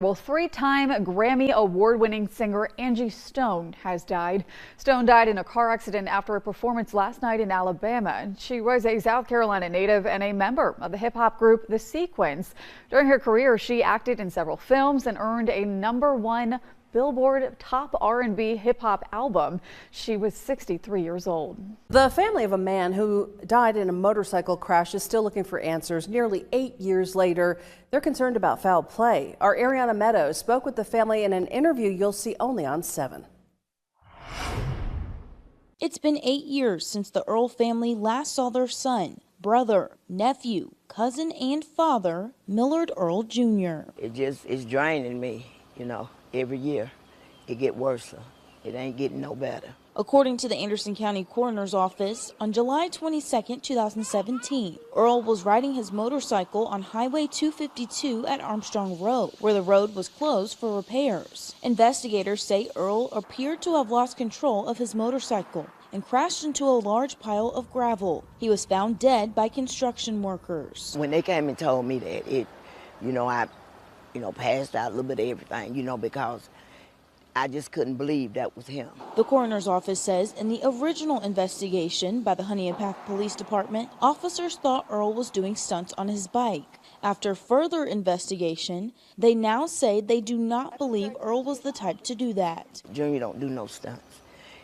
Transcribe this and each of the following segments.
Well, three-time Grammy award-winning singer Angie Stone has died. Stone died in a car accident after a performance last night in Alabama. She was a South Carolina native and a member of the hip-hop group The Sequence. During her career, she acted in several films and earned a #1 Billboard Top R&B hip-hop album. She was 63 years old. The family of a man who died in a motorcycle crash is still looking for answers. Nearly 8 years later, they're concerned about foul play. Our Ariana Meadows spoke with the family in an interview you'll see only on 7. It's been 8 years since the Earl family last saw their son, brother, nephew, cousin, and father, Millard Earl Jr. It's draining me, every year. It get worse. It ain't getting no better. According to the Anderson County Coroner's Office, on July 22, 2017, Earl was riding his motorcycle on Highway 252 at Armstrong Road, where the road was closed for repairs. Investigators say Earl appeared to have lost control of his motorcycle and crashed into a large pile of gravel. He was found dead by construction workers. When they came and told me that, I passed out a little bit of everything, because I just couldn't believe that was him. The coroner's office says in the original investigation by the Honey and Pack Police Department, officers thought Earl was doing stunts on his bike. After further investigation, they now say they do not believe Earl was the type to do that. Junior don't do no stunts.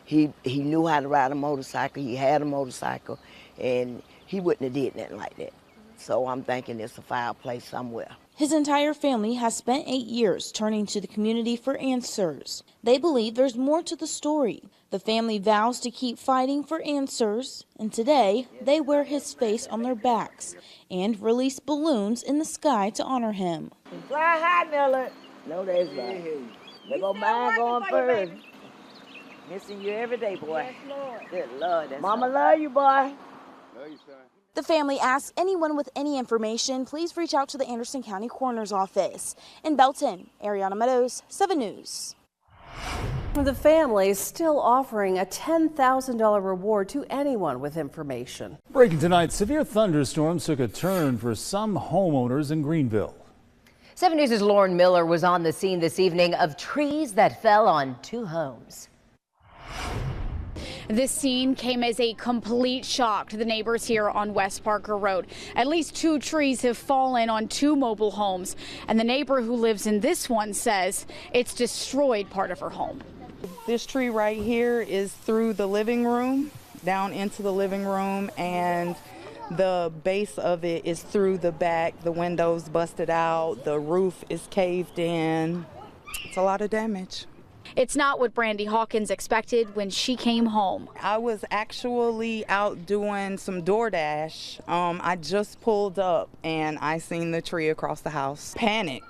He knew how to ride a motorcycle. He had a motorcycle, and he wouldn't have did nothing like that. So I'm thinking it's a foul play somewhere. His entire family has spent 8 years turning to the community for answers. They believe there's more to the story. The family vows to keep fighting for answers, and today they wear his face on their backs and release balloons in the sky to honor him. Fly high, Millard. No, that's right. They go mine going first. Missing you every day, boy. Yes, Lord. Good Lord. Mama love you, boy. Love you, son. The family asks anyone with any information, please reach out to the Anderson County Coroner's Office. In Belton, Ariana Meadows, 7 News. The family is still offering a $10,000 reward to anyone with information. Breaking tonight, severe thunderstorms took a turn for some homeowners in Greenville. 7 News' Lauren Miller was on the scene this evening of trees that fell on 2 homes. This scene came as a complete shock to the neighbors here on West Parker Road. At least 2 trees have fallen on 2 mobile homes, and the neighbor who lives in this one says it's destroyed part of her home. This tree right here is through the living room, down into the living room, and the base of it is through the back. The windows busted out, the roof is caved in. It's a lot of damage. It's not what Brandy Hawkins expected when she came home. I was actually out doing some DoorDash. I just pulled up and I seen the tree across the house. Panic.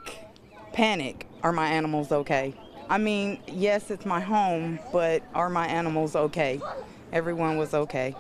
Are my animals okay? I mean, yes, it's my home, but are my animals okay? Everyone was okay.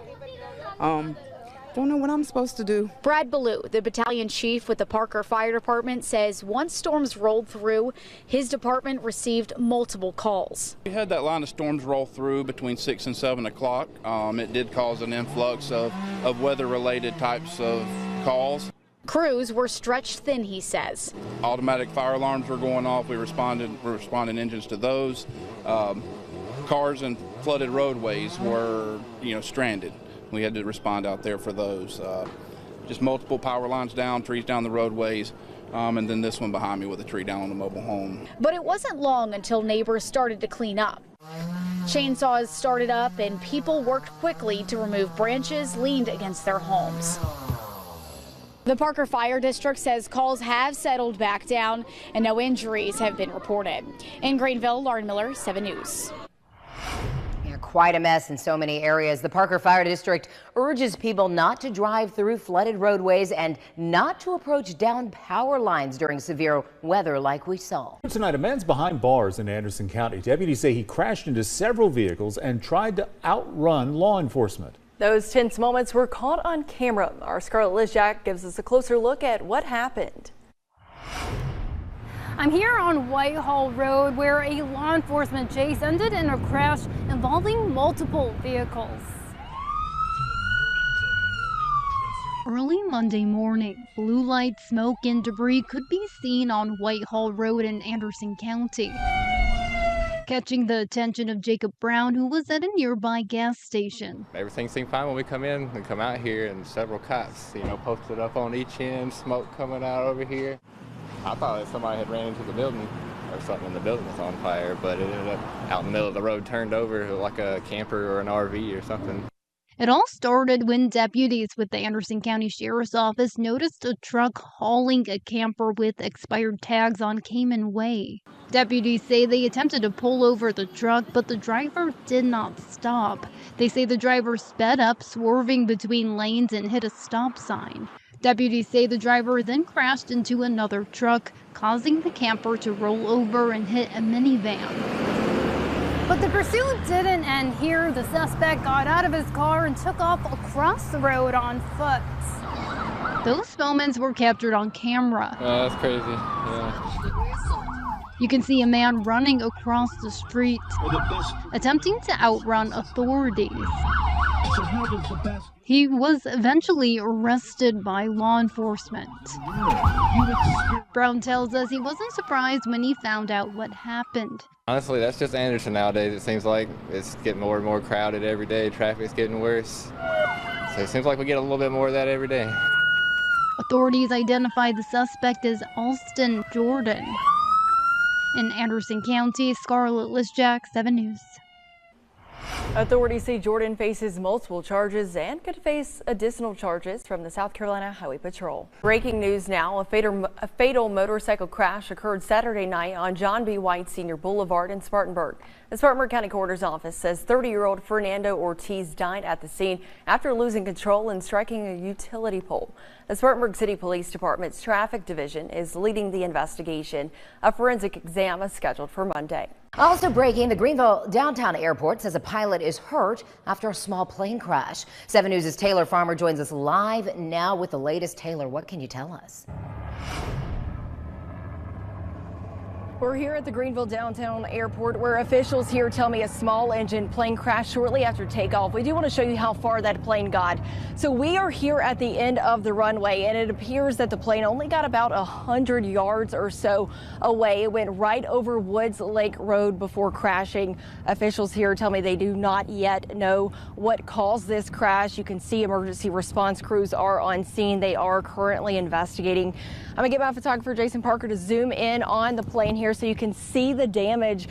Don't know what I'm supposed to do. Brad Ballou, the battalion chief with the Parker Fire Department, says once storms rolled through, his department received multiple calls. We had that line of storms roll through between 6 and 7 o'clock. It did cause an influx of weather-related types of calls. Crews were stretched thin, he says. Automatic fire alarms were going off. We're responding engines to those. Cars and flooded roadways were, stranded. We had to respond out there for those. Just multiple power lines down, trees down the roadways, and then this one behind me with a tree down on the mobile home. But it wasn't long until neighbors started to clean up. Chainsaws started up and people worked quickly to remove branches leaned against their homes. The Parker Fire District says calls have settled back down and no injuries have been reported. In Greenville, Lauren Miller, 7 News. Quite a mess in so many areas. The Parker Fire District urges people not to drive through flooded roadways and not to approach down power lines during severe weather like we saw. Tonight, a man's behind bars in Anderson County. Deputies say he crashed into several vehicles and tried to outrun law enforcement. Those tense moments were caught on camera. Our Scarlett Lizjak gives us a closer look at what happened. I'm here on Whitehall Road where a law enforcement chase ended in a crash involving multiple vehicles. Early Monday morning, blue light, smoke, and debris could be seen on Whitehall Road in Anderson County, catching the attention of Jacob Brown, who was at a nearby gas station. Everything seemed fine when we come in and come out here, and several cops, posted up on each end, smoke coming out over here. I thought that somebody had ran into the building or something, and the building was on fire, but it ended up out in the middle of the road, turned over like a camper or an RV or something. It all started when deputies with the Anderson County Sheriff's Office noticed a truck hauling a camper with expired tags on Cayman Way. Deputies say they attempted to pull over the truck, but the driver did not stop. They say the driver sped up, swerving between lanes and hit a stop sign. Deputies say the driver then crashed into another truck, causing the camper to roll over and hit a minivan. But the pursuit didn't end here. The suspect got out of his car and took off across the road on foot. Those moments were captured on camera. That's crazy. Yeah. You can see a man running across the street, attempting to outrun authorities. He was eventually arrested by law enforcement. Brown tells us he wasn't surprised when he found out what happened. Honestly, that's just Anderson nowadays. It seems like it's getting more and more crowded every day. Traffic's getting worse. So it seems like we get a little bit more of that every day. Authorities identified the suspect as Alston Jordan. In Anderson County, Scarlett Lisjak, 7 News. Authorities say Jordan faces multiple charges and could face additional charges from the South Carolina Highway Patrol. Breaking news now, a fatal motorcycle crash occurred Saturday night on John B. White Sr. Boulevard in Spartanburg. The Spartanburg County Coroner's Office says 30-year-old Fernando Ortiz died at the scene after losing control and striking a utility pole. The Spartanburg City Police Department's Traffic Division is leading the investigation. A forensic exam is scheduled for Monday. Also breaking, the Greenville downtown airport says a pilot is hurt after a small plane crash. 7 News' Taylor Farmer joins us live now with the latest. Taylor, what can you tell us? We're here at the Greenville downtown airport where officials here tell me a small engine plane crashed shortly after takeoff. We do want to show you how far that plane got. So we are here at the end of the runway, and it appears that the plane only got about 100 yards or so away. It went right over Woods Lake Road before crashing. Officials here tell me they do not yet know what caused this crash. You can see emergency response crews are on scene. They are currently investigating. I'm gonna get my photographer Jason Parker to zoom in on the plane here so you can see the damage.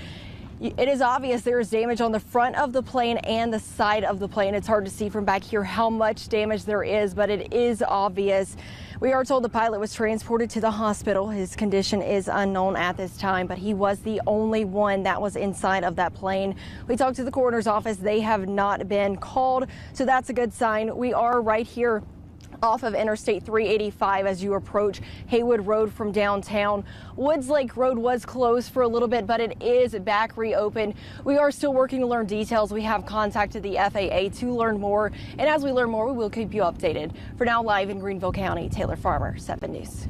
It is obvious there is damage on the front of the plane and the side of the plane. It's hard to see from back here how much damage there is, but it is obvious. We are told the pilot was transported to the hospital. His condition is unknown at this time, but he was the only one that was inside of that plane. We talked to the coroner's office. They have not been called, so that's a good sign. We are right here off of Interstate 385 as you approach Haywood Road from downtown. Woods Lake Road was closed for a little bit, but it is back reopened. We are still working to learn details. We have contacted the FAA to learn more, and as we learn more, we will keep you updated. For now, live in Greenville County, Taylor Farmer, 7 News.